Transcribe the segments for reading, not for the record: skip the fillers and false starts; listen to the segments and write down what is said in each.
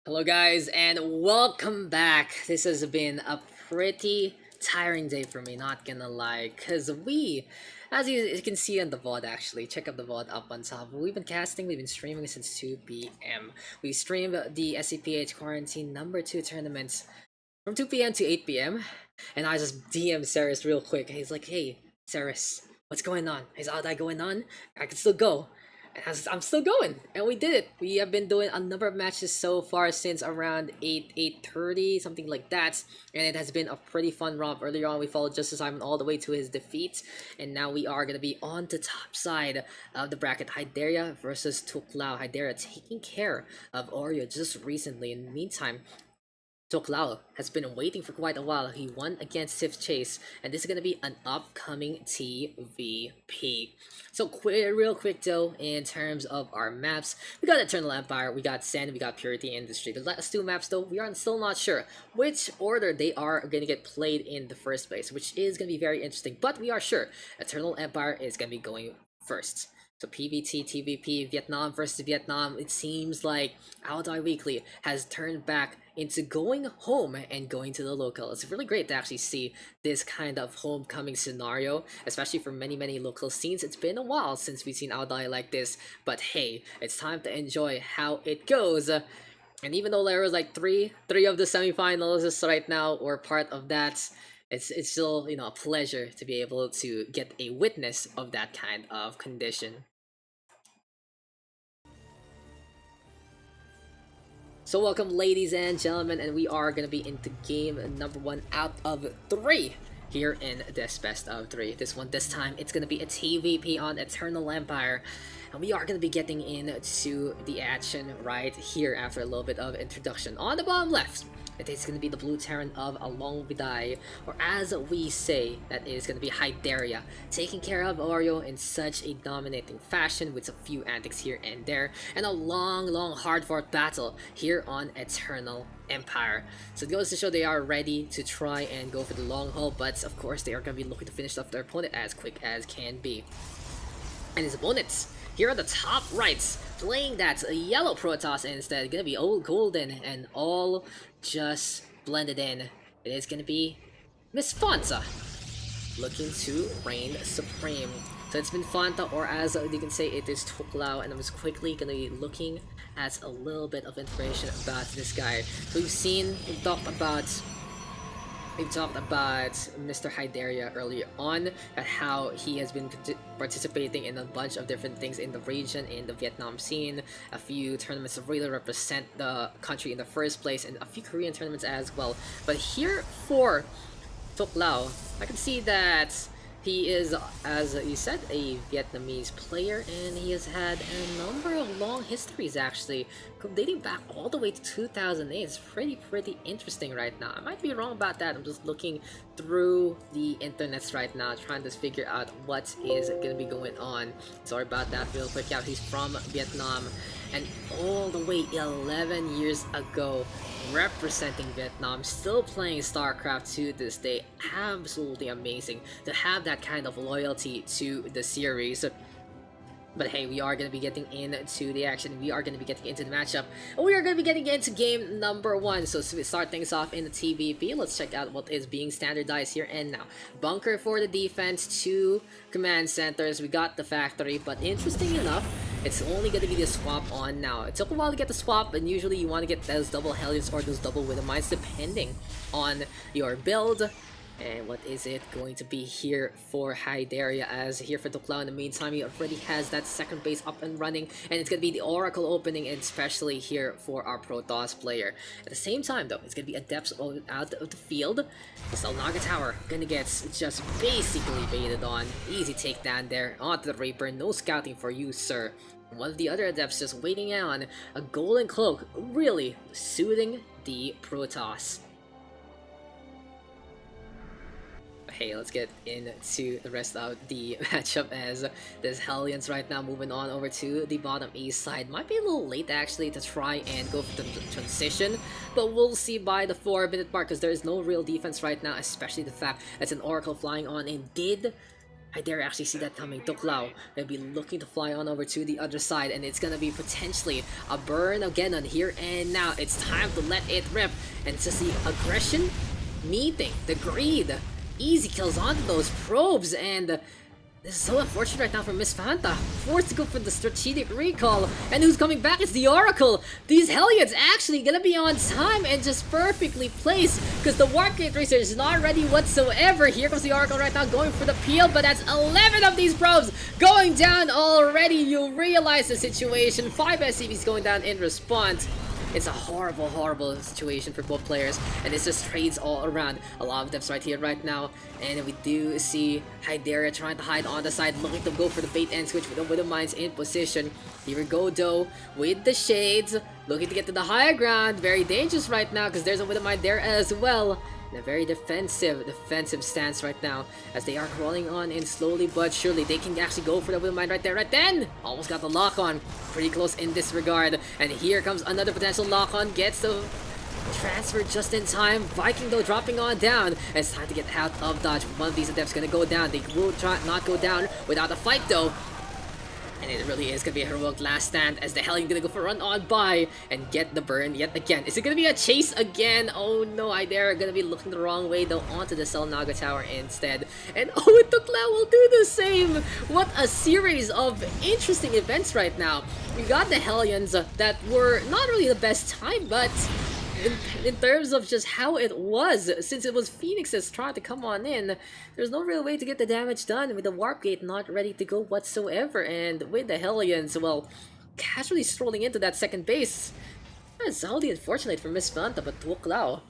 Hello, guys, and welcome back. This has been a pretty tiring day for me, not gonna lie, because as you can see on the VOD, actually, check out the VOD up on top. We've been casting, we've been streaming since 2 p.m. We streamed the SCPH Quarantine number 2 tournaments from 2 p.m. to 8 p.m. And I just DM Saris real quick. He's like, hey, Saris, what's going on? Is all that going on? I can still go. And I'm still going, and we did it. We have been doing a number of matches so far since around 8:30, something like that, and it has been a pretty fun romp. Earlier on, we followed Justice Simon all the way to his defeat, and now we are gonna be on the top side of the bracket. Hyderia versus ThuocLao. Hyderia taking care of Oreo just recently. In the meantime, ThuocLao has been waiting for quite a while. He won against Sif Chase, and this is going to be an upcoming TVP. So, real quick though, in terms of our maps, we got Eternal Empire, we got Sand, we got Purity Industry. The last two maps though, we are still not sure which order they are going to get played in the first place, which is going to be very interesting. But we are sure Eternal Empire is going to be going first. So PVT, TVP, Vietnam versus Vietnam, it seems like Aodai Weekly has turned back into going home and going to the local. It's really great to actually see this kind of homecoming scenario, especially for many local scenes. It's been a while since we've seen Aodai like this, but hey, it's time to enjoy how it goes. And even though there was like three of the semifinals right now or part of that, it's still, a pleasure to be able to get a witness of that kind of condition. So welcome, ladies and gentlemen, and we are gonna be into game number 1 out of 3 here in this best of 3. This time it's gonna be a TVP on Eternal Empire, and we are gonna be getting into the action right here after a little bit of introduction. On the bottom left, it is going to be the Blue Terran of Along Vidai, or as we say, that is going to be Hyderia, taking care of Oreo in such a dominating fashion with a few antics here and there, and a long hard-fought battle here on Eternal Empire. So it goes to show they are ready to try and go for the long haul, but of course they are going to be looking to finish off their opponent as quick as can be. And his opponents here on the top right, playing that yellow Protoss instead, gonna be old golden and all just blended in. It is gonna be Miss Fanta looking to reign supreme. So it's been Fanta, or as you can say, it is ThuocLao, and I'm just quickly gonna be looking at a little bit of information about this guy. So we've talked about Mr. Hyderia earlier on, at how he has been participating in a bunch of different things in the region, in the Vietnam scene, a few tournaments to really represent the country in the first place, and a few Korean tournaments as well. But here for ThuocLao, I can see that he is, as you said, a Vietnamese player, and he has had a number of long histories actually, dating back all the way to 2008. It's pretty interesting right now. I might be wrong about that. I'm just looking through the internets right now, trying to figure out what is gonna be going on. Sorry about that real quick. Yeah, he's from Vietnam, and all the way 11 years ago, representing Vietnam, still playing StarCraft to this day. Absolutely amazing to have that kind of loyalty to the series. But hey, we are going to be getting into the action. We are going to be getting into the matchup. And we are going to be getting into game number 1. So to start things off in the TVP, let's check out what is being standardized here and now. Bunker for the defense, 2 command centers. We got the factory, but interesting enough, it's only going to be the swap on now. It took a while to get the swap, and usually you want to get those double Hellions or those double Widow Mines depending on your build. And what is it going to be here for Hyderia? As here for ThuocLao, in the meantime, he already has that second base up and running, and it's going to be the Oracle opening, and especially here for our Protoss player. At the same time though, it's going to be Adepts out of the field. The Salnaga Tower gonna get just basically baited on. Easy takedown there onto the Reaper. No scouting for you, sir. One of the other Adepts just waiting on a Golden Cloak, really suiting the Protoss. Hey, let's get into the rest of the matchup, as there's Hellions right now moving on over to the bottom east side. Might be a little late actually to try and go for the transition, but we'll see by the 4-minute mark, because there is no real defense right now, especially the fact it's an Oracle flying on and did I dare actually see that coming. ThuocLao gonna be looking to fly on over to the other side, and it's gonna be potentially a burn again on here and now. It's time to let it rip, and it's just the aggression meeting the greed. Easy kills onto those probes, and this is so unfortunate right now for Miss Fanta. Forced to go for the strategic recall, and who's coming back is the Oracle. These Hellions actually gonna be on time and just perfectly placed, because the Warp Gate Racer is not ready whatsoever. Here comes the Oracle right now going for the peel, but that's 11 of these probes going down already. You realize the situation. 5 SCVs going down in response. It's a horrible, horrible situation for both players, and it's just trades all around. A lot of depths right here, right now, and we do see Hyderia trying to hide on the side, looking to go for the bait and switch with the Widow Mines in position. Here we go, though, with the Shades, looking to get to the higher ground. Very dangerous right now, because there's a Widow Mine there as well. In a very defensive stance right now, as they are crawling on in slowly but surely. They can actually go for the Widow Mine right there, right then! Almost got the lock-on. Pretty close in this regard. And here comes another potential lock-on. Gets the transfer just in time. Viking, though, dropping on down. And it's time to get out of dodge. One of these adepts gonna go down. They will try not go down without a fight, though. And it really is going to be a heroic last stand, as the Hellion going to go for a run on by and get the burn yet again. Is it going to be a chase again? Oh no, Hyderia going to be looking the wrong way, though, onto the Selnaga Tower instead. And oh, ThuocLao will do the same! What a series of interesting events right now. We got the Hellions that were not really the best time, but in terms of just how it was, since it was Phoenix's trying to come on in, there's no real way to get the damage done with the Warp Gate not ready to go whatsoever, and with the Hellions, well, casually strolling into that second base. That's wholly unfortunate for Miss Fanta, but ThuocLao.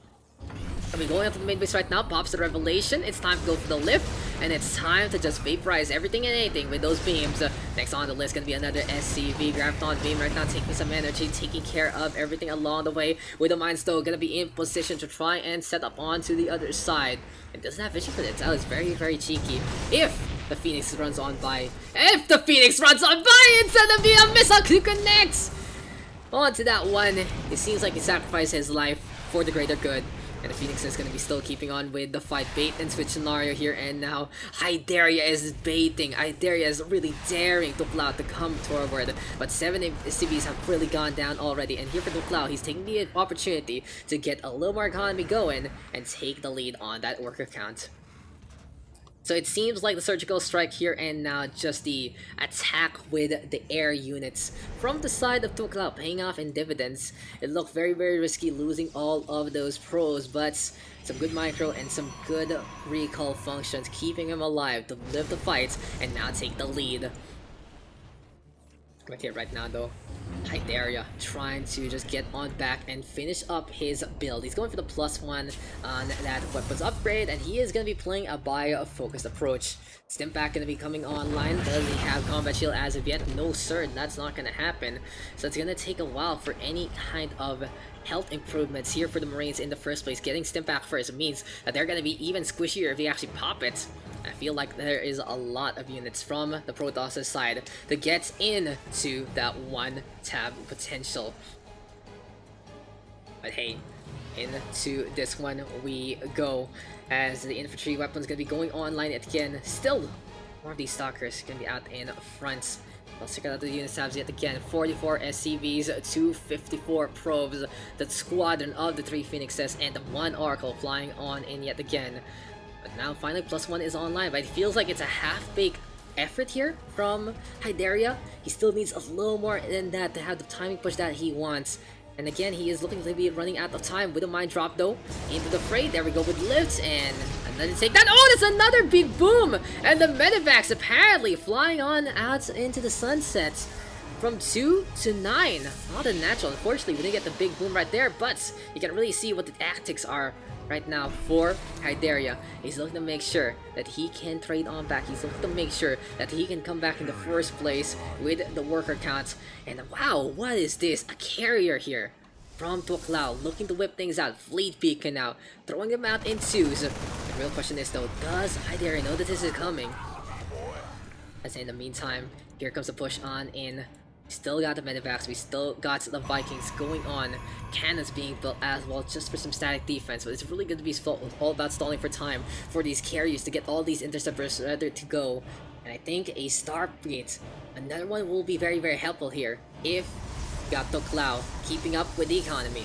Are we going up to the main base right now? Pops the Revelation. It's time to go for the lift, and it's time to just vaporize everything and anything with those beams. Next on the list gonna be another SCV Graviton beam right now, taking some energy, taking care of everything along the way. With the Mines, though, gonna be in position to try and set up onto the other side. It doesn't have vision for it. That is very, very cheeky. If the Phoenix runs on by, instead of being a missile who connects onto that one, it seems like he sacrificed his life for the greater good. And the Phoenix is going to be still keeping on with the fight. Bait and switch scenario here and now. Hyderia is baiting. Hyderia is really daring ThuocLao to come forward. But 7 CVs have really gone down already. And here for ThuocLao, he's taking the opportunity to get a little more economy going and take the lead on that worker count. So it seems like the surgical strike here and now, just the attack with the air units from the side of ThuocLao paying off in dividends. It looked very, very risky losing all of those pros, but some good micro and some good recall functions keeping him alive to live the fight and now take the lead. Right here, right now, though, Hyderia trying to just get on back and finish up his build. He's going for the +1 on that weapons upgrade, and he is going to be playing a bio-focused approach. Stimpak going to be coming online. Does he have combat shield as of yet? No, sir, that's not going to happen. So it's going to take a while for any kind of health improvements here for the Marines in the first place. Getting Stimpak first means that they're going to be even squishier if you actually pop it. I feel like there is a lot of units from the Protoss' side to get into that one tab potential. But hey, into this one we go, as the infantry weapons gonna be going online again. Still, more of these stalkers gonna be out in front. Let's check out the unit tabs yet again. 44 SCVs, 254 probes, the squadron of the 3 Phoenixes, and the 1 Oracle flying on in yet again. But now finally +1 is online, but it feels like it's a half-baked effort here from Hyderia. He still needs a little more than that to have the timing push that he wants. And again, he is looking to be running out of time with a mine drop, though, into the fray. There we go with lifts, and another takedown. Oh, that's another big boom! And the medevacs apparently flying on out into the sunset. From 2 to 9. Not unnatural. Unfortunately, we didn't get the big boom right there, but you can really see what the tactics are right now for Hyderia. He's looking to make sure that he can trade on back. He's looking to make sure that he can come back in the first place with the worker counts. And wow, what is this? A carrier here from ThuocLao, looking to whip things out. Fleet Beacon now, throwing them out in 2s. The real question is, though, does Hyderia know that this is coming? As in the meantime, here comes a push on in Still got the medevacs, we still got the Vikings going on. Cannons being built as well, just for some static defense. But it's really good to be all about stalling for time for these carriers to get all these interceptors ready to go. And I think a Starfleet, another one, will be very, very helpful here if we got ThuocLao keeping up with the economy.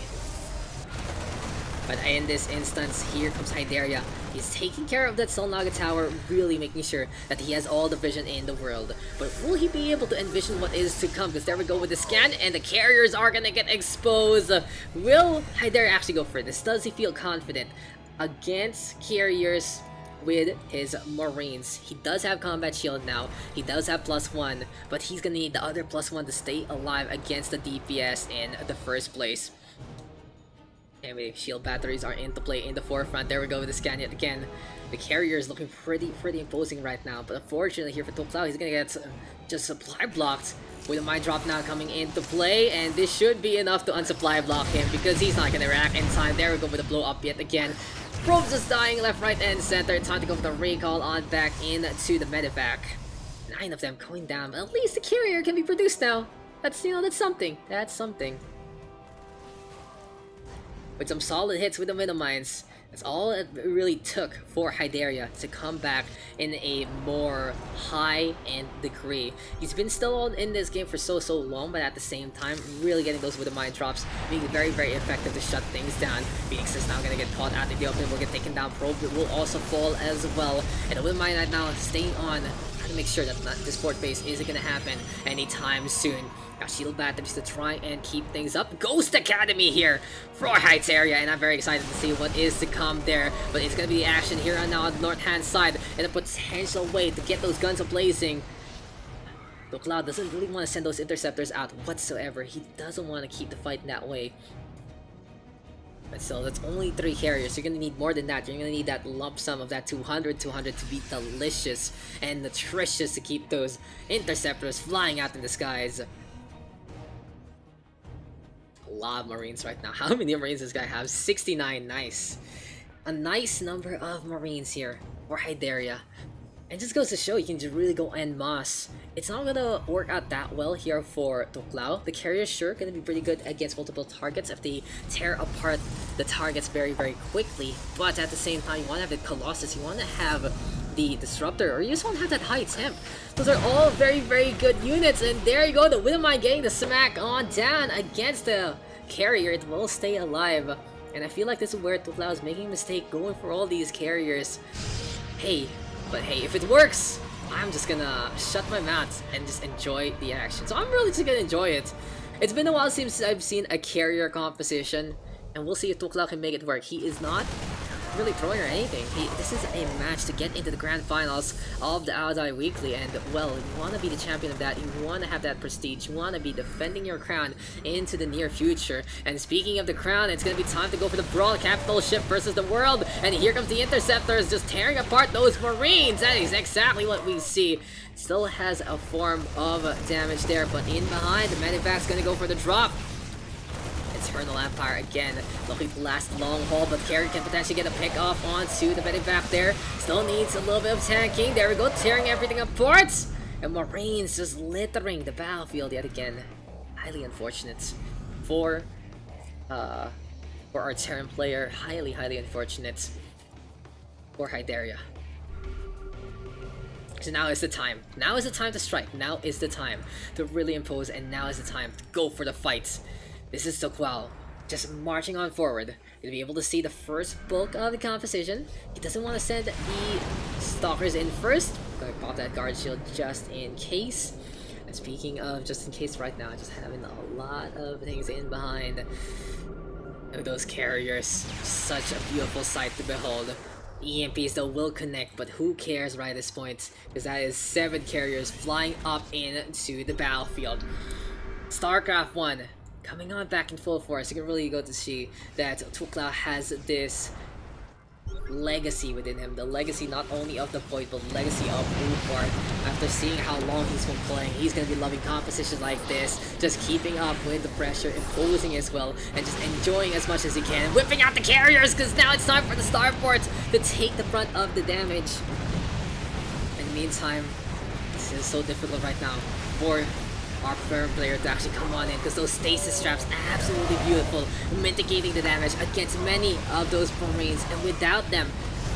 But in this instance, here comes Hyderia. He's taking care of that Solnaga tower, really making sure that he has all the vision in the world. But will he be able to envision what is to come? Because there we go with the scan, and the carriers are gonna get exposed. Will Hyderia actually go for this? Does he feel confident against carriers with his Marines? He does have combat shield now, he does have +1, but he's gonna need the other +1 to stay alive against the DPS in the first place. Anyway, shield batteries are into play in the forefront. There we go with the scan yet again. The carrier is looking pretty imposing right now, but unfortunately here for ThuocLao, he's gonna get just supply blocked with a mine drop now coming into play, and this should be enough to unsupply block him because he's not gonna react in time. There we go with the blow up yet again. Probes just dying left, right, and center. Time to go for the recall on back into the medevac. 9 of them going down. At least the carrier can be produced now. That's, you know, that's something. That's something. With some solid hits with the middle mines, that's all it really took for Hyderia to come back in a more high-end degree. He's been still in this game for so long, but at the same time, really getting those with the mine drops, being very effective to shut things down. Phoenix is now gonna get caught out in the open, will get taken down. Probe will also fall as well. And the with mine right now staying on, trying to make sure that this fort base isn't gonna happen anytime soon. Got shield batteries to try and keep things up. Ghost Academy here for Hyderia, and I'm very excited to see what is to come there. But it's gonna be the action here on now on the north-hand side, and a potential way to get those guns ablazing. ThuocLao doesn't really want to send those interceptors out whatsoever. He doesn't want to keep the fight that way. But still, that's only 3 carriers. You're gonna need more than that. You're gonna need that lump sum of that 200 to be delicious and nutritious to keep those interceptors flying out in the skies. A lot of Marines right now. How many Marines does this guy have? 69. Nice. A nice number of Marines here for Hyderia. And just goes to show you can just really go en masse. It's not gonna work out that well here for ThuocLao. The carrier is sure gonna be pretty good against multiple targets if they tear apart the targets very quickly. But at the same time, you wanna have the Colossus, you wanna have the Disruptor, or you just want to have that high temp. Those are all very good units, and there you go, the Widowmine getting the smack on down against the carrier. It will stay alive, and I feel like this is where ThuocLao is making a mistake going for all these carriers. But hey, if it works, I'm just gonna shut my mouth and just enjoy the action. So I'm really just gonna enjoy it. It's been a while since I've seen a carrier composition, and we'll see if ThuocLao can make it work. He is not really throwing or anything. This is a match to get into the grand finals of the Aodai Weekly, and well, you want to be the champion of that, you want to have that prestige, you want to be defending your crown into the near future. And speaking of the crown, it's going to be time to go for the brawl, capital ship versus the world, and here comes the interceptors just tearing apart those Marines. That is exactly what we see. Still has a form of damage there, but in behind, the medevac's going to go for the drop. Eternal Empire again, looking to last long haul, but Carry can potentially get a pick off onto the medevac there. Still needs a little bit of tanking. There we go, tearing everything apart. And Marines just littering the battlefield yet again. Highly unfortunate for our Terran player. Highly unfortunate for Hyderia. So now is the time. Now is the time to strike. Now is the time to really impose, and now is the time to go for the fight. This is ThuocLao, just marching on forward. You'll be able to see the first bulk of the composition. He doesn't want to send the stalkers in first. Gonna pop that guard shield just in case. And speaking of just in case right now, just having a lot of things in behind. Those carriers, such a beautiful sight to behold. EMPs though will connect, but who cares right at this point? Because that is 7 carriers flying up into the battlefield. StarCraft 1. Coming on back in full force. You can really go to see that ThuocLao has this legacy within him. The legacy not only of the Void, but legacy of Woodward. After seeing how long he's been playing, he's going to be loving compositions like this. Just keeping up with the pressure, imposing as well, and just enjoying as much as he can. Whipping out the carriers, because now it's time for the starports to take the brunt of the damage. In the meantime, this is so difficult right now for our firm player to actually come on in, because those stasis traps absolutely beautiful, mitigating the damage against many of those Marines, and without them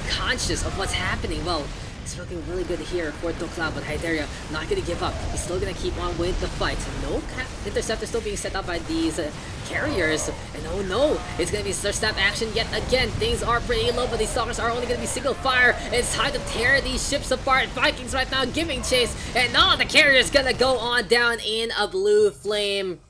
conscious of what's happening, well, it's looking really good here for ThuocLao, but Hyderia not gonna give up. He's still gonna keep on with the fight. No interceptor still being set up by these carriers, and oh no, it's gonna be search snap action yet again. Things are pretty low, but these stalkers are only gonna be single fire. It's time to tear these ships apart. Vikings right now giving chase, and now the carrier's gonna go on down in a blue flame.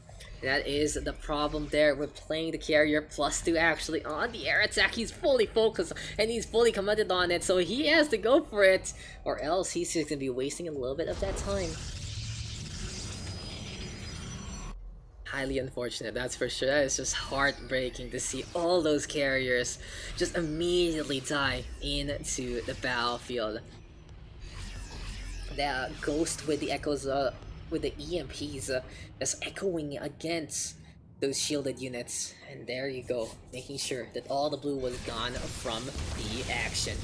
That is the problem there with playing the carrier +2 actually on the air attack. He's fully focused and he's fully committed on it, so he has to go for it, or else he's just gonna be wasting a little bit of that time. Highly unfortunate, that's for sure. That is just heartbreaking to see all those carriers just immediately die into the battlefield. The ghost with the echoes, with the EMPs, just echoing against those shielded units, and there you go, making sure that all the blue was gone from the action.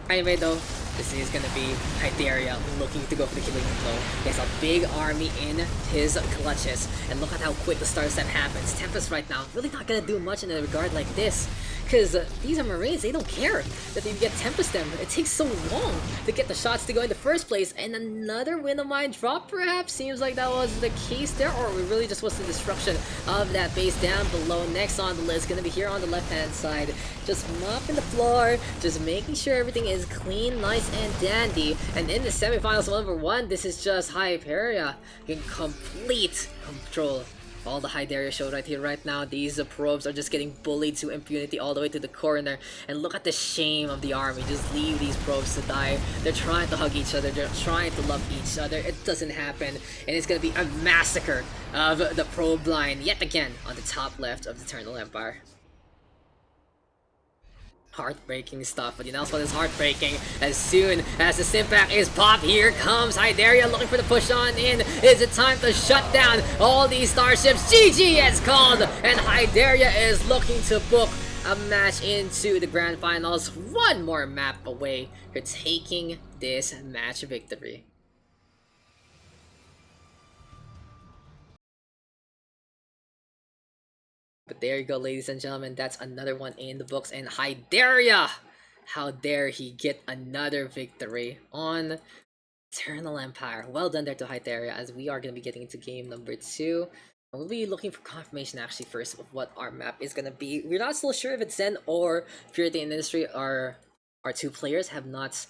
Anyway though, this is gonna be Hyderia looking to go for the killing blow. He has a big army in his clutches, and look at how quick the start step happens. Tempest right now really not gonna do much in a regard like this, because these are Marines, they don't care that they get Tempest them. It takes so long to get the shots to go in the first place, and another Wind of Mine drop perhaps? Seems like that was the case there, or it really just was the destruction of that base down below. Next on the list, gonna be here on the left hand side, just mopping the floor, just making sure everything is clean, nice, and dandy. And in the semifinals number 1, this is just Hyderia in complete control. All the Hyderia show right here, right now. These probes are just getting bullied to impunity all the way to the corner. And look at the shame of the army. Just leave these probes to die. They're trying to hug each other. They're trying to love each other. It doesn't happen. And it's going to be a massacre of the probe line yet again on the top left of the Eternal Empire. Heartbreaking stuff, but you know what is heartbreaking? As soon as the Stimpack is popped, here comes Hyderia looking for the push on in. Is it time to shut down all these starships? GG is called, and Hyderia is looking to book a match into the grand finals. One more map away for taking this match victory. But there you go, ladies and gentlemen, that's another one in the books, and Hyderia! How dare he get another victory on Eternal Empire. Well done there to Hyderia, as we are going to be getting into game number 2. And we'll be looking for confirmation actually first of what our map is going to be. We're not still sure if it's Zen or Purity and Industry. Our 2 players have not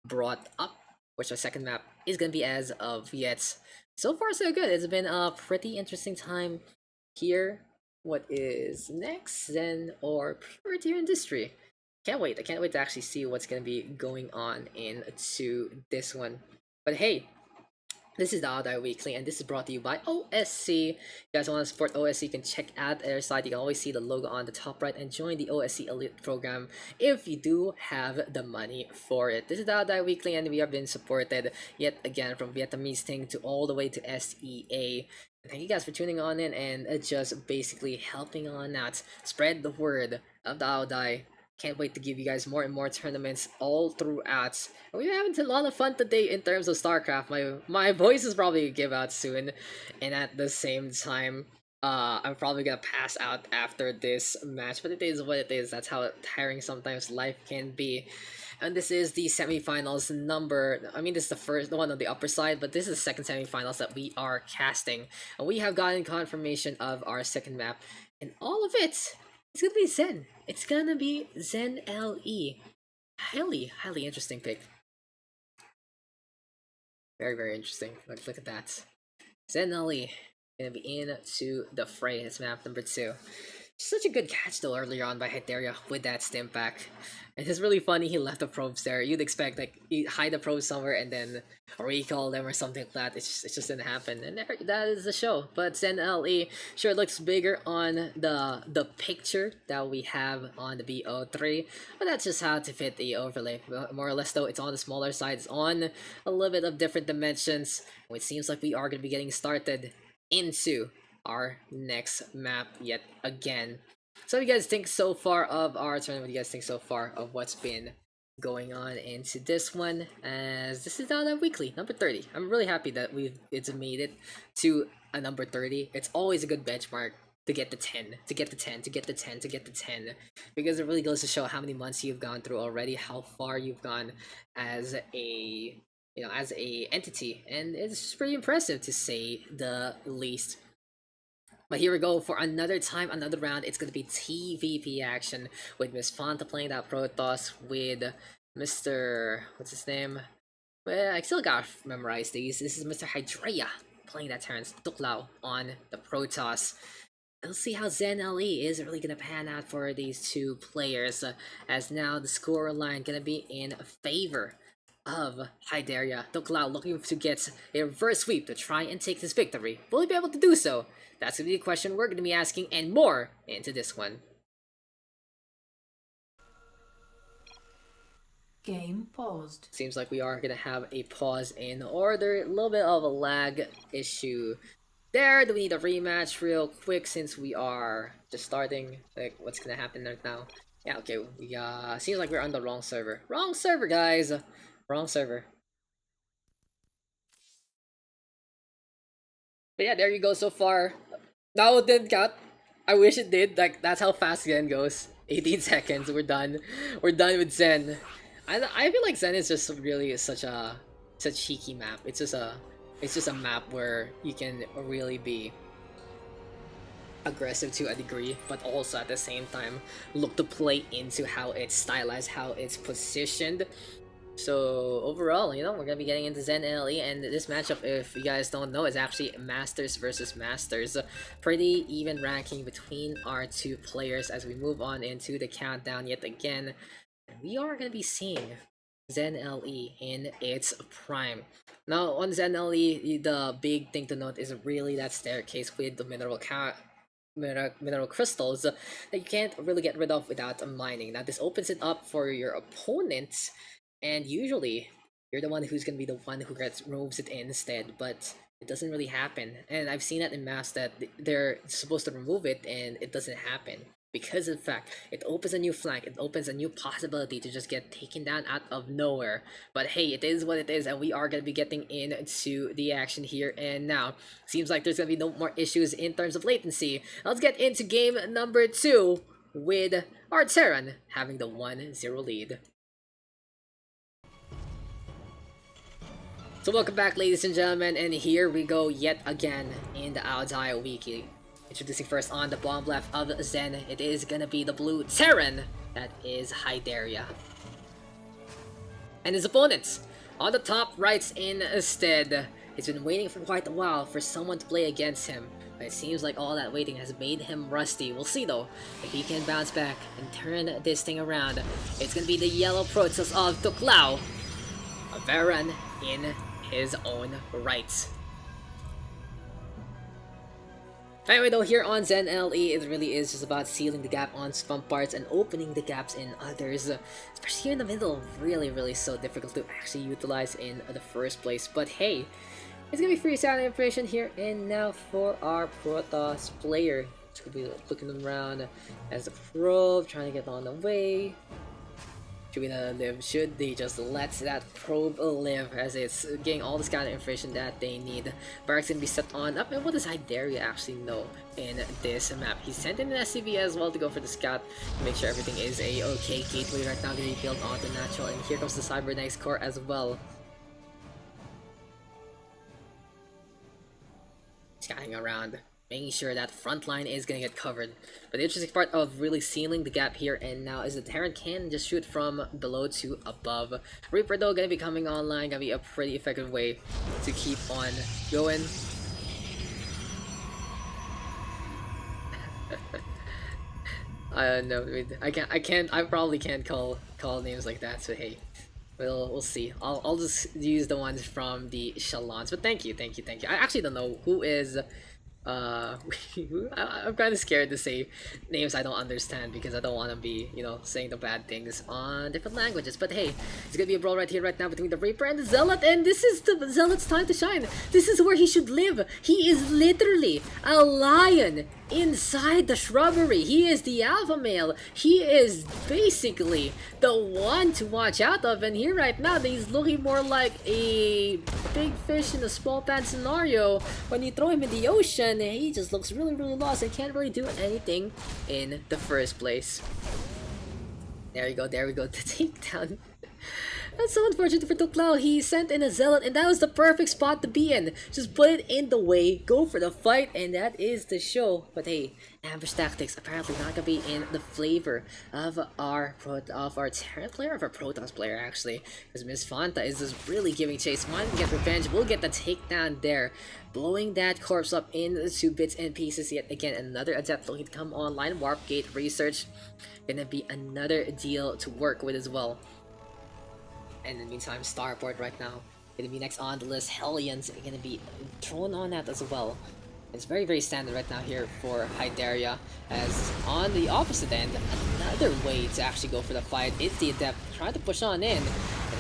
brought up which our second map is going to be as of yet. So far so good. It's been a pretty interesting time here. What is next, Zen or Purity Industry? Can't wait. I can't wait to actually see what's going to be going on into this one. But hey, this is the Audai Weekly, and this is brought to you by OSC. If you guys want to support OSC, you can check out their site. You can always see the logo on the top right and join the OSC Elite program if you do have the money for it. This is the Audai Weekly, and we have been supported yet again from Vietnamese Ting to all the way to SEA. Thank you guys for tuning on in and just basically helping on out. Spread the word of the Audai. Can't wait to give you guys more and more tournaments all throughout. We're having a lot of fun today in terms of StarCraft. My voice is probably gonna give out soon, and at the same time, I'm probably gonna pass out after this match. But it is what it is. That's how tiring sometimes life can be. And this is the semifinals number. I mean, this is the first one on the upper side, but this is the second semifinals that we are casting. And we have gotten confirmation of our second map, and all of it. It's gonna be Zen. It's gonna be Zen LE. Highly interesting pick. Very interesting. Look at that. Zen LE gonna be into the fray. It's map number 2. Such a good catch though earlier on by Hyderia with that Stimpack. And it's really funny he left the probes there. You'd expect like you hide the probes somewhere and then recall them or something like that. It just didn't happen. And there, that is the show. But Zen LE sure looks bigger on the picture that we have on the BO3. But that's just how to fit the overlay. More or less though, it's on the smaller side. It's on a little bit of different dimensions. It seems like we are going to be getting started into our next map yet again. So what do you guys think so far of our tournament? What do you guys think so far of what's been going on into this one, as this is now the weekly number 30. I'm really happy that it's made it to a number 30. It's always a good benchmark to get the 10, to get the 10, to get the 10, to get the 10, because it really goes to show how many months you've gone through already, how far you've gone as a, as a entity, and it's just pretty impressive to say the least. But here we go for another time, another round. It's gonna be TVP action with Miss Fanta playing that Protoss with Mr. What's his name? Well, I still gotta memorize these. This is Mr. Hyderia playing that Terrence ThuocLao on the Protoss. Let's see how Zen LE is really gonna pan out for these two players, as now the score line gonna be in favor of Hyderia. ThuocLao looking to get a reverse sweep to try and take this victory. Will he be able to do so? That's gonna be a question we're gonna be asking, and more into this one. Game paused. Seems like we are gonna have a pause in order. A little bit of a lag issue there. Do we need a rematch real quick since we are just starting? Like, what's gonna happen right now? Yeah, okay. We seems like we're on the wrong server. Wrong server, guys. Wrong server. But yeah, there you go so far. No, it didn't count. I wish it did. Like, that's how fast Zen goes. 18 seconds, we're done. We're done with Zen. I feel like Zen is just really such a cheeky map. It's just a map where you can really be aggressive to a degree, but also at the same time look to play into how it's stylized, how it's positioned. So overall, we're gonna be getting into Zen LE, and this matchup, if you guys don't know, is actually Masters versus Masters. Pretty even ranking between our two players as we move on into the countdown yet again. And we are gonna be seeing Zen LE in its prime. Now on Zen LE, the big thing to note is really that staircase with the mineral crystals that you can't really get rid of without mining. Now this opens it up for your opponents, and usually you're the one who's gonna be the one who removes it instead, but it doesn't really happen. And I've seen that in maps that they're supposed to remove it and it doesn't happen, because in fact it opens a new flank, it opens a new possibility to just get taken down out of nowhere. But hey, it is what it is, and we are gonna be getting into the action here. And now seems like there's gonna be no more issues in terms of latency. Let's get into game number 2 with our Terran having the 1-0 lead. So welcome back, ladies and gentlemen, and here we go yet again in the Altai Wiki. Introducing first on the bomb left of Zen, it is gonna be the blue Terran, that is Hyderia. And his opponents, on the top right instead, he's been waiting for quite a while for someone to play against him, but it seems like all that waiting has made him rusty. We'll see though, if he can bounce back and turn this thing around. It's gonna be the yellow Protoss of ThuocLao, a Varan in his own right. Anyway though, here on Zen LE, it really is just about sealing the gap on some parts and opening the gaps in others. Especially here in the middle, really so difficult to actually utilize in the first place. But hey, it's gonna be free sound information here. And now for our Protoss player, it's gonna be looking around as a probe, trying to get on the way. Should we let it live? Should they just let that probe live, as it's getting all this kind of information that they need? Barracks gonna be set on up, and what does Hyderia actually know in this map? He sent in an SCV as well to go for the scout to make sure everything is a okay. Gateway right now gonna be built on the natural, and here comes the cybernetics core as well. Scouting around, making sure that front line is gonna get covered. But the interesting part of really sealing the gap here and now is the Terran can just shoot from below to above. Reaper though gonna be coming online, gonna be a pretty effective way to keep on going. I don't know, I probably can't call names like that, so hey. We'll see. I'll just use the ones from the Shalons. But thank you. I actually don't know who is I'm kind of scared to say names I don't understand, because I don't want to be, saying the bad things on different languages. But hey, it's gonna be a brawl right here, right now, between the Reaper and the Zealot, and this is the Zealot's time to shine. This is where he should live. He is literally a lion inside the shrubbery. He is the alpha male. He is basically the one to watch out of, and here right now he's looking more like a big fish in a small pond scenario. When you throw him in the ocean, he just looks really lost and can't really do anything in the first place. There we go, the takedown. That's so unfortunate for ThuocLao. He sent in a zealot, and that was the perfect spot to be in. Just put it in the way, go for the fight, and that is the show. But hey, ambush tactics apparently not gonna be in the flavor of our Terran player, of our Protoss player actually, because Miss Fanta is just really giving chase. Wanting to get revenge, we'll get the takedown there, blowing that corpse up into bits and pieces. Yet again, another adept looking to come online. Warp Gate research gonna be another deal to work with as well. And in the meantime, Starport right now gonna be next on the list. Hellions are gonna be thrown on that as well. It's very standard right now here for Hyderia, as on the opposite end, another way to actually go for the fight is the Adept trying to push on in. And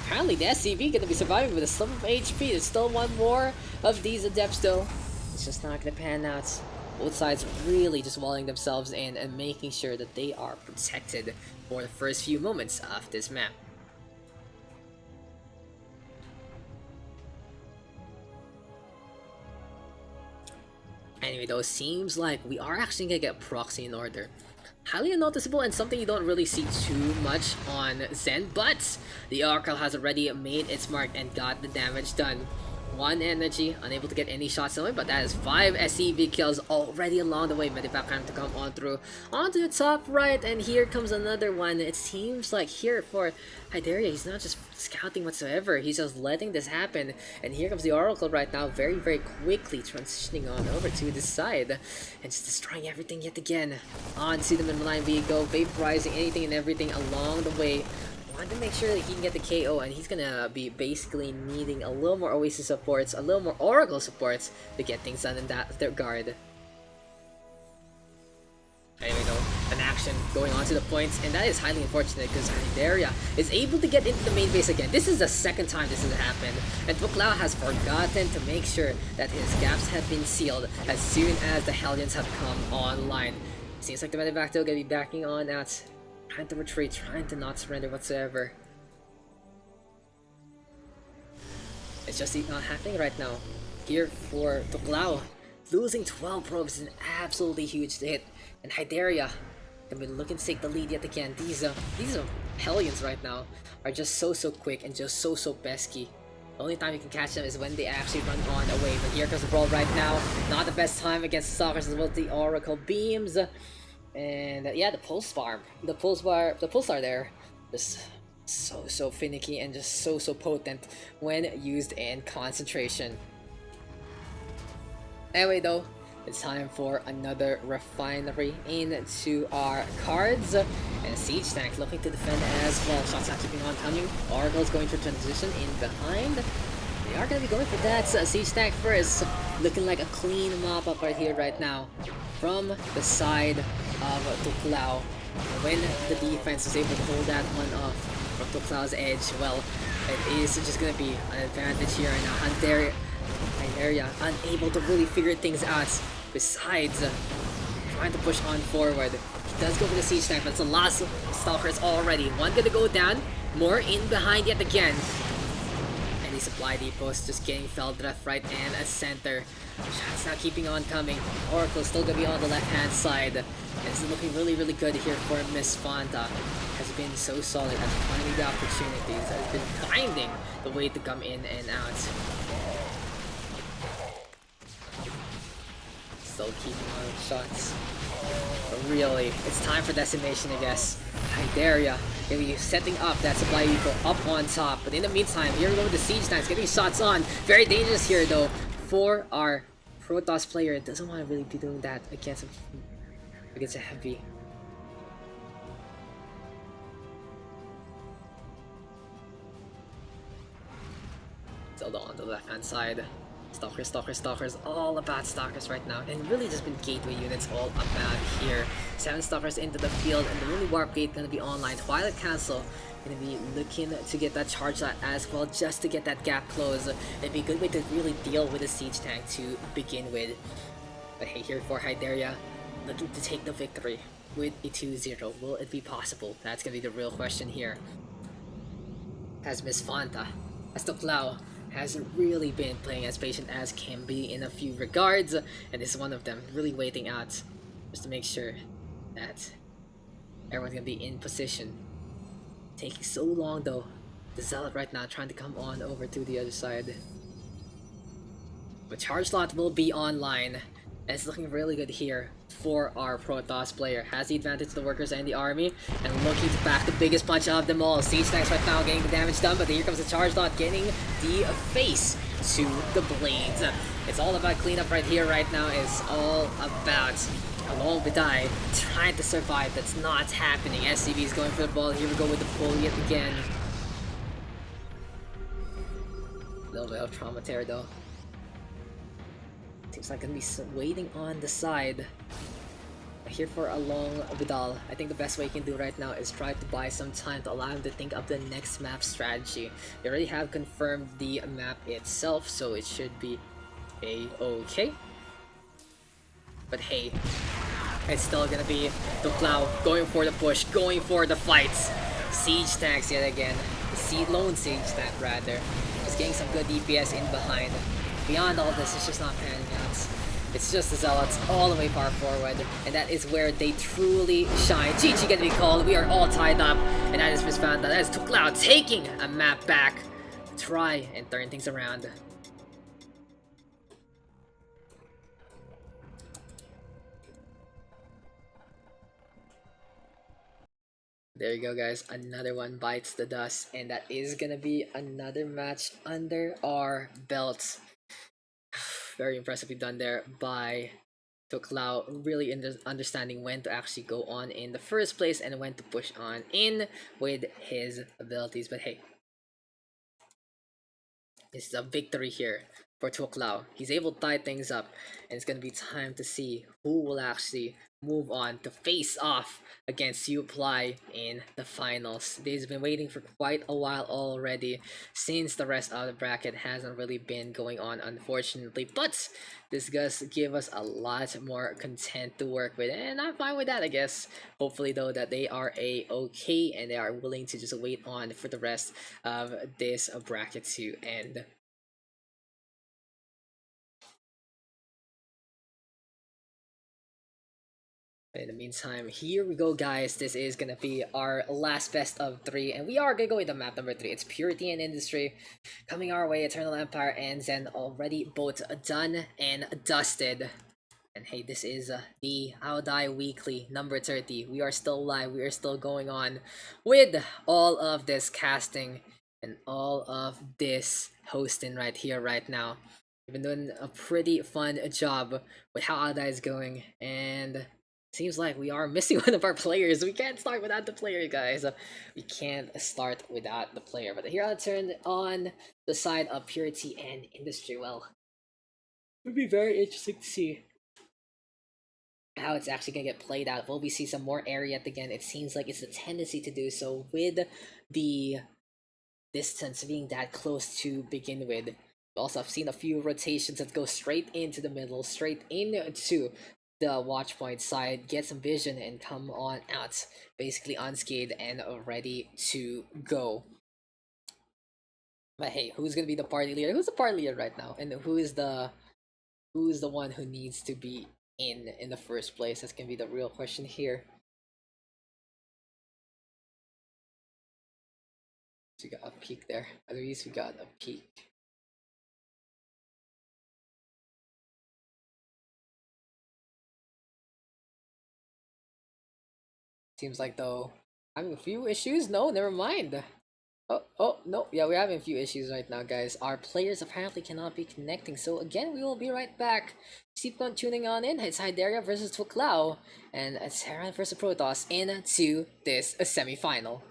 apparently the SCV gonna be surviving with a slip of HP. There's still one more of these Adepts though. It's just not gonna pan out. Both sides really just walling themselves in and making sure that they are protected for the first few moments of this map. Anyway though, seems like we are actually gonna get proxy in order. Highly unnoticeable and something you don't really see too much on Zen, but the Oracle has already made its mark and got the damage done. 1 energy, unable to get any shots away, but that is 5 SCV kills already along the way. Medivac time to come on through onto the top right, and here comes another one. It seems like here for Hyderia, he's not just scouting whatsoever, he's just letting this happen. And here comes the Oracle right now, very quickly transitioning on over to this side and just destroying everything yet again. Onto the middle line vehicle, vaporizing anything and everything along the way. Want to make sure that he can get the KO, and he's gonna be basically needing a little more Oasis supports, a little more Oracle supports to get things done in that regard. Anyway though, an action going on to the points, and that is highly unfortunate because Hyderia is able to get into the main base again. This is the second time this has happened, and ThuocLao has forgotten to make sure that his gaps have been sealed as soon as the Hellions have come online. Seems like the Medivac though gonna be backing on at trying to retreat, trying to not surrender whatsoever. It's just not happening right now. Here for ThuocLao, losing 12 probes is an absolutely huge hit, and Hyderia can be looking to take the lead yet again. These Hellions right now are just so quick and just so pesky. The only time you can catch them is when they actually run on away. But here comes the brawl right now. Not the best time against the Stalkers as well. The Oracle beams. And yeah, the pulsar there, just so finicky and just so potent when used in concentration. Anyway though, it's time for another refinery into our cards, and a siege tank looking to defend as well. Shots not keeping on coming. Oracle's going to transition in behind. They are going to be going for that siege tank first, looking like a clean mop up right here right now from the side of ThuocLao. When the defense is able to hold that one off from ThuocLao's edge, well, it is just going to be an advantage here right now. Hyderia unable to really figure things out, besides trying to push on forward. He does go for the siege tank, but it's the last Stalkers already. One gonna go down, more in behind yet again. Any supply depots just getting felled left, right, and at center. Shots not keeping on coming. Oracle still gonna be on the left hand side. This is looking really good here for Miss Fanta. Has been so solid at finding the opportunities, has been finding the way to come in and out. Still keeping on shots. But really, it's time for decimation, I guess. Hyderia gonna be setting up that supply depot up on top. But in the meantime, here we go with the siege tanks getting shots on. Very dangerous here though for our Protoss player. Doesn't want to really be doing that against a heavy. Zelda on the left hand side. Stalkers, all about Stalkers right now, and really just been gateway units all about here. 7 Stalkers into the field, and the only Warp Gate gonna be online. Twilight Council gonna be looking to get that charge out as well, just to get that gap closed. It'd be a good way to really deal with the siege tank to begin with. But hey, here for Hyderia, looking to take the victory with a 2-0. Will it be possible? That's gonna be the real question here. As Miss Fanta, as ThuocLao hasn't really been playing as patient as can be in a few regards, and this is one of them. Really waiting out just to make sure that everyone's gonna be in position. Taking so long though. The Zealot right now trying to come on over to the other side. But Charge Lot will be online. And it's looking really good here for our Protoss player. Has the advantage to the workers and the army. And looking to back the biggest punch of them all. Siege Tanks right now getting the damage done. But here comes the Charge Lot getting the face to the blades. It's all about cleanup right here right now. It's all about Along Vidai trying to survive. That's not happening. SCV is going for the ball. Here we go with the pull yet again. A little bit of trauma tear though. Seems like gonna be waiting on the side. Here for a long Vidal. I think the best way you can do right now is try to buy some time to allow him to think of the next map strategy. They already have confirmed the map itself, so it should be a-okay. But hey, it's still gonna be ThuocLao going for the push, going for the fights. Siege tanks yet again. Lone siege tank rather. Just getting some good DPS in behind. Beyond all this, it's just not panning out. It's just the Zealots all the way far forward, and that is where they truly shine. GG gonna be called, we are all tied up, and that is Miss Fanta. That is ThuocLao taking a map back. Try and turn things around. There you go, guys. Another one bites the dust, and that is gonna be another match under our belts. Very impressively done there by ThuocLao, really understanding when to actually go on in the first place and when to push on in with his abilities. But hey, it's a victory here for ThuocLao. He's able to tie things up, and it's gonna be time to see who will actually move on to face off against ThuocLao in the finals. They've been waiting for quite a while already, since the rest of the bracket hasn't really been going on, unfortunately. But this does give us a lot more content to work with, and I'm fine with that, I guess. Hopefully though that they are a-okay and they are willing to just wait on for the rest of this bracket to end. In the meantime, here we go, guys. This is gonna be our last best of 3, and we are gonna go with the map number 3. It's Purity and Industry coming our way. Eternal Empire and Zen already both done and dusted. And hey, this is the How Die Weekly number 30. We are still live. We are still going on with all of this casting and all of this hosting right here, right now. We've been doing a pretty fun job with how How Die is going, and seems like we are missing one of our players. We can't start without the player, guys. We can't start without the player. But here I'll turn on the side of Purity and Industry. Well, it would be very interesting to see how it's actually gonna get played out. Will we see some more area again? It seems like it's a tendency to do so with the distance being that close to begin with. Also, I've seen a few rotations that go straight into the middle, straight into the watch point side, get some vision, and come on out basically unscathed and ready to go. But hey, who's gonna be the party leader? Who's the party leader right now? And who is the one who needs to be in the first place? That's gonna be the real question here. So we got a peak there. At least we got a peak. Seems like though having a few issues. No, never mind. Oh no, yeah, we're having a few issues right now, guys. Our players apparently cannot be connecting. So again, we will be right back. Keep on tuning on in. It's Hyderia versus ThuocLao, and it's Terran versus Protoss into this semi-final.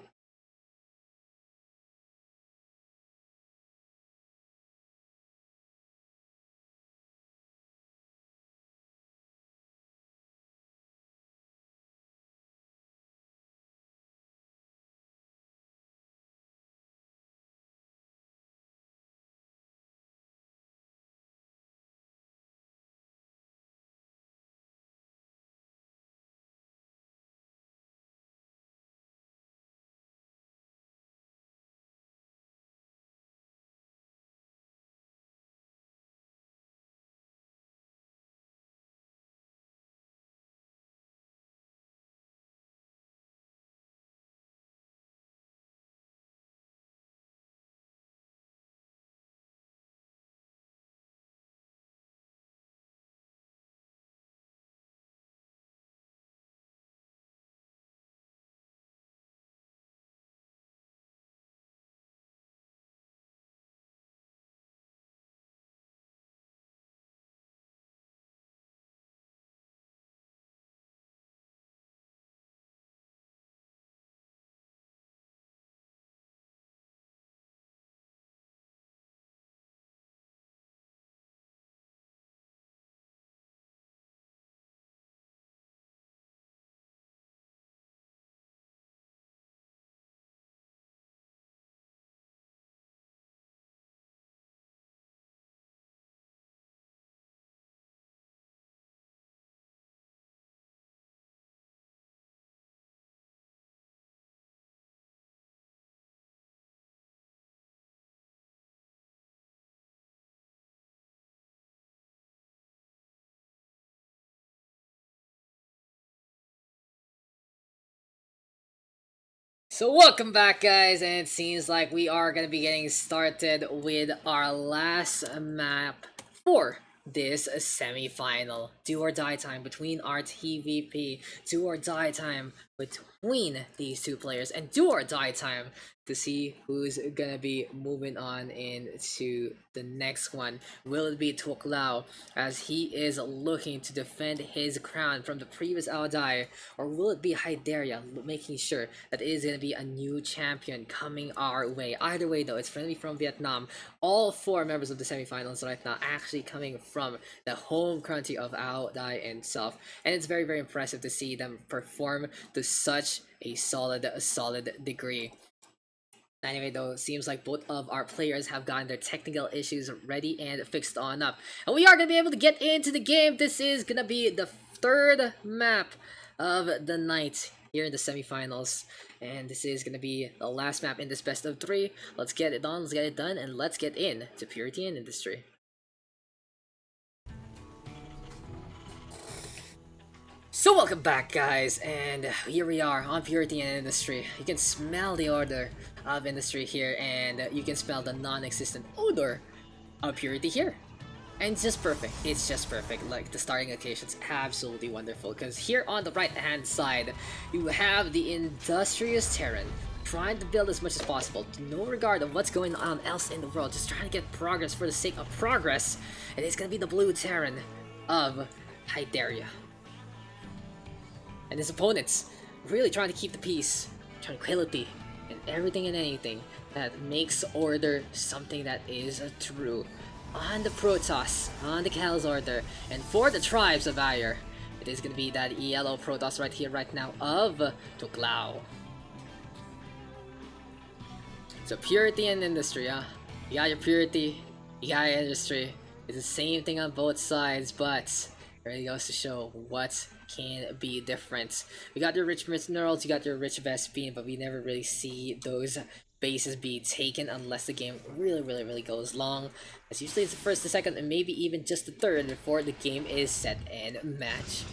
So welcome back, guys, and it seems like we are gonna be getting started with our last map for this semi-final. Do or die time between our TVP. Do or die time between these two players, and do or die time to see who's gonna be moving on into the next one. Will it be ThuocLao, as he is looking to defend his crown from the previous Aodai, or will it be Hyderia, making sure that it is going to be a new champion coming our way? Either way, though, it's friendly from Vietnam. All four members of the semifinals right now actually coming from the home country of Aodai itself, and it's very, very impressive to see them perform to such a solid degree. Anyway, though, it seems like both of our players have gotten their technical issues ready and fixed on up. And we are going to be able to get into the game. This is going to be the third map of the night here in the semifinals. And this is going to be the last map in this best of three. Let's get it on, let's get it done, and let's get in to Purity and Industry. So welcome back, guys, and here we are on Purity and Industry. You can smell the order of Industry here, and you can smell the non-existent odor of Purity here. And it's just perfect. It's just perfect. Like, the starting occasion's absolutely wonderful, because here on the right-hand side, you have the industrious Terran trying to build as much as possible, no regard of what's going on else in the world, just trying to get progress for the sake of progress. And it's gonna be the blue Terran of Hyderia. And his opponents really trying to keep the peace, tranquility, and everything and anything that makes order something that is true. On the Protoss, on the Cal's order, and for the tribes of Ayer, it is gonna be that yellow Protoss right here, right now, of ThuocLao. So Purity and Industry, huh? You got your Purity, you got your Industry. It's the same thing on both sides, but it really goes to show what can be different. We got your rich minerals, you got your rich Vespine, but we never really see those bases be taken unless the game really goes long. As usually it's the first, the second, and maybe even just the third before the game is set and match.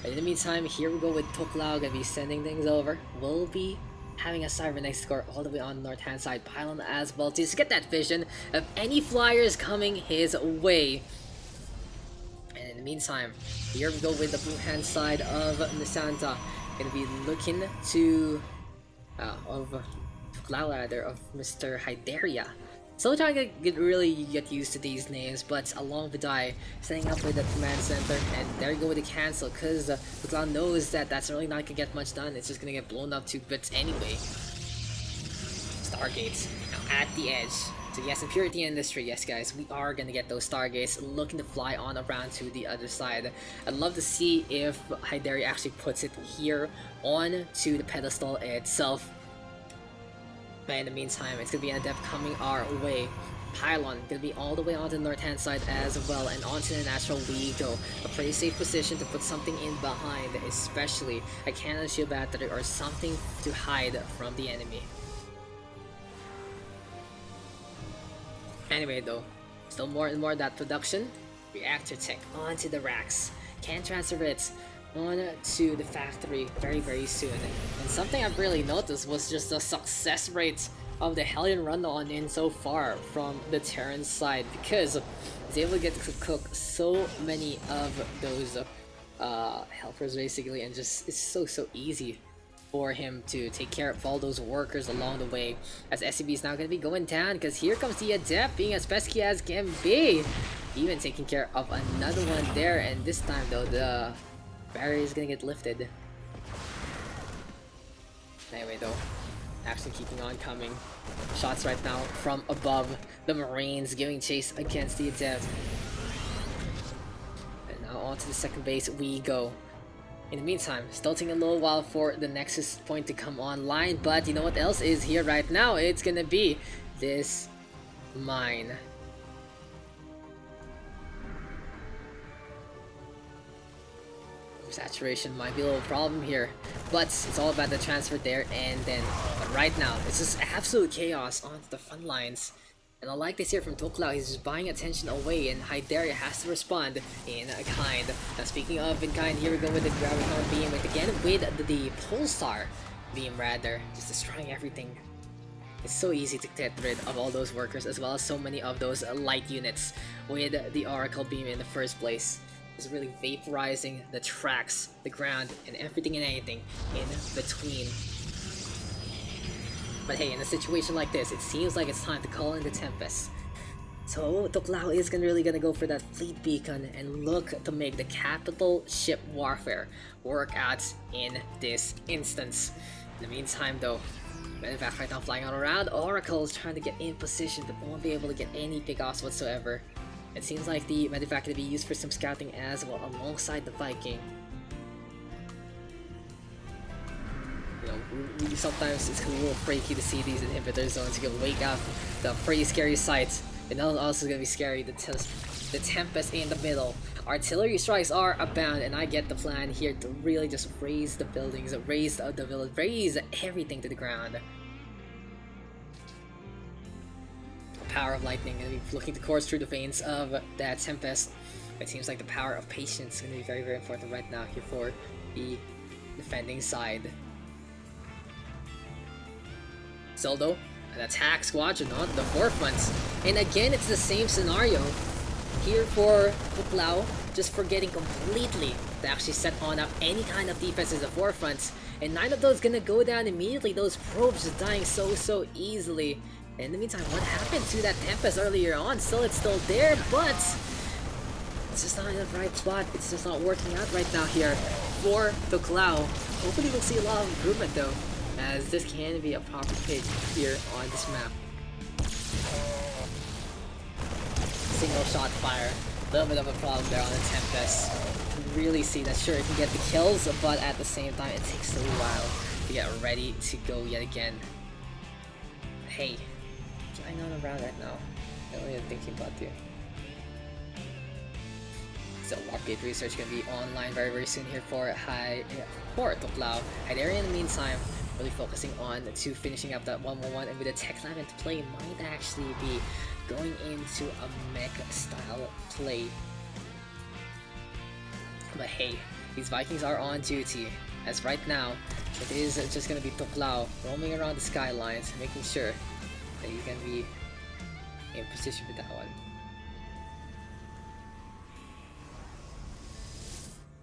But in the meantime, here we go with ThuocLao, gonna be sending things over. We'll be having a cybernetics score all the way on the north hand side pylon as well, to get that vision of any flyers coming his way. And in the meantime, here we go with the blue hand side of Nisanta. Gonna be looking to of ThuocLao, rather, of Mr. Hyderia. Still trying to get used to these names, but along with I setting up with the command center, and there you go with the cancel, because ThuocLao knows that that's really not gonna get much done. It's just gonna get blown up to bits anyway. Stargates now at the edge. So yes, in Purity Industry, yes guys, we are gonna get those Stargates looking to fly on around to the other side. I'd love to see if Hyderia actually puts it here on to the pedestal itself. But in the meantime, it's gonna be an adept coming our way. Pylon gonna be all the way onto the north hand side as well, and onto the natural we go. A pretty safe position to put something in behind, especially a cannon shield battery or something to hide from the enemy. Anyway though, still more and more of that production. Reactor tech onto the racks. Can transfer it on to the factory very soon. And something I've really noticed was just the success rate of the Hellion run-on in so far from the Terran side, because it's able to get to cook so many of those helpers basically, and just it's so easy for him to take care of all those workers along the way. As SCB is now going to be going down, because here comes the Adept, being as pesky as can be, even taking care of another one there. And this time though, the barrier is going to get lifted. Anyway though, actually keeping on coming. Shots right now from above. The Marines giving chase against the Adept. And now on to the second base we go. In the meantime, still taking a little while for the Nexus point to come online, but you know what else is here right now? It's gonna be this mine. Saturation might be a little problem here, but it's all about the transfer there and then. But right now, it's just absolute chaos onto the front lines. And I like this here from ThuocLao, he's just buying attention away, and Hyderia has to respond in kind. Now speaking of in kind, here we go with the Graviton beam again with the Pulsar. beam rather, just destroying everything. It's so easy to get rid of all those workers as well as so many of those light units with the Oracle Beam in the first place. It's really vaporizing the tracks, the ground, and everything and anything in between. But hey, in a situation like this, it seems like it's time to call in the Tempest. So ThuocLao is really gonna go for that fleet beacon and look to make the capital ship warfare work out in this instance. In the meantime though, Medevac right now flying all around, Oracle is trying to get in position but won't be able to get any pickoffs whatsoever. It seems like the Medevac can be used for some scouting as well alongside the Viking. You know, sometimes it's a little freaky to see these inhibitor zones. You can wake up the pretty scary sights. And also gonna be scary, the Tempest in the middle. Artillery strikes are abound, and I get the plan here to really just raise the buildings, raise the village, raise everything to the ground. The power of lightning gonna be looking to course through the veins of that Tempest. It seems like the power of patience is gonna be very, very important right now here for the defending side. Soldo, an attack squadron on the forefronts. And again, it's the same scenario here for ThuocLao, just forgetting completely to actually set on up any kind of defense in the forefronts. And 9 of those gonna go down immediately, those probes just dying so easily. And in the meantime, what happened to that Tempest earlier on? Still, it's still there, but it's just not in the right spot. It's just not working out right now here for ThuocLao. Hopefully we'll see a lot of improvement though, as this can be a proper pick here on this map. Single shot fire, a little bit of a problem there on the Tempest. You can really see that sure it can get the kills, but at the same time it takes a little while to get ready to go yet again. Hey, flying on around right now. I don't even thinking about you. So Warpgate research gonna be online very soon here for ThuocLao. Hyderia in the meantime, really focusing on to finishing up that 1-1-1, and with a tech lab into play, might actually be going into a mech style play. But hey, these Vikings are on duty, as right now it is just gonna be ThuocLao roaming around the skylines, making sure that you can be in position with that one.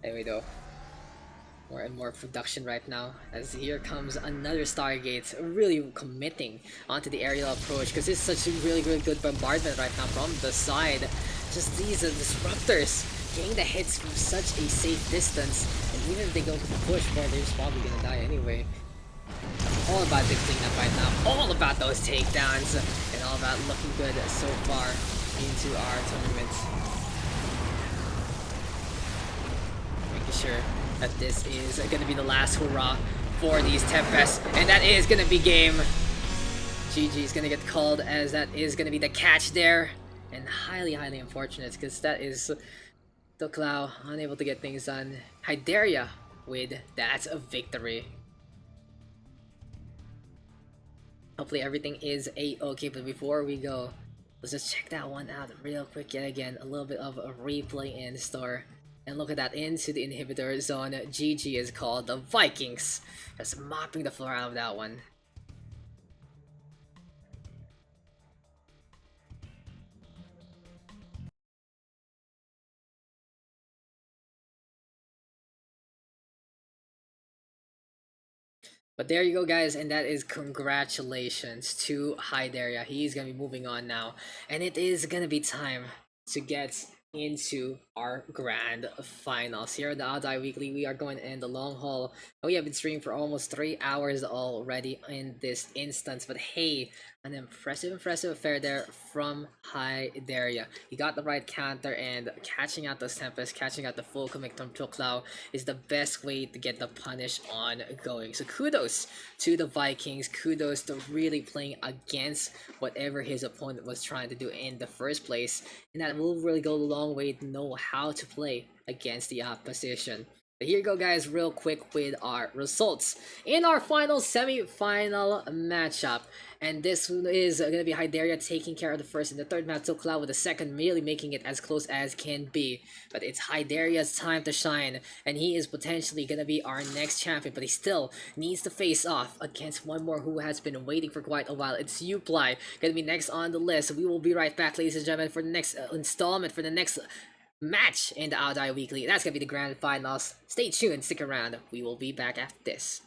Anyway though, more and more production right now, as here comes another Stargate really committing onto the aerial approach, because it's such a really good bombardment right now from the side. Just these disruptors getting the hits from such a safe distance, and even if they go for the push, well, they're just probably gonna die anyway. All about the cleanup right now, all about those takedowns, and all about looking good so far into our tournament. Making sure that this is gonna be the last hurrah for these Tempests, and that is gonna be game. GG is gonna get called, as that is gonna be the catch there, and highly unfortunate, because that is ThuocLao unable to get things done. Hyderia with that victory. Hopefully everything is a-okay, but before we go, let's just check that one out real quick yet again. A little bit of a replay in store. And look at that, into the inhibitor zone. GG is called. The Vikings just mopping the floor out of that one. But there you go, guys, and that is congratulations to Hyderia. He's gonna be moving on now, and it is gonna be time to get into our grand finals. Here at the Odd Weekly, we are going to end the long haul. We have been streaming for almost 3 hours already in this instance, but hey, an impressive affair there from Hyderia. He got the right counter, and catching out those Tempests, catching out the full commit from ThuocLao is the best way to get the punish on going. So kudos to the Vikings, kudos to really playing against whatever his opponent was trying to do in the first place, and that will really go a long way to know how to play against the opposition. Here you go, guys, real quick with our results in our final semi-final matchup. And this is going to be Hyderia taking care of the first and the third match, ThuocLao with the second, merely making it as close as can be. But it's Hyderia's time to shine, and he is potentially going to be our next champion, but he still needs to face off against one more who has been waiting for quite a while. It's ThuocLao, going to be next on the list. We will be right back, ladies and gentlemen, for the next installment, for the next match in the Aodai Weekly. That's gonna be the grand finals. Stay tuned, stick around. We will be back after this.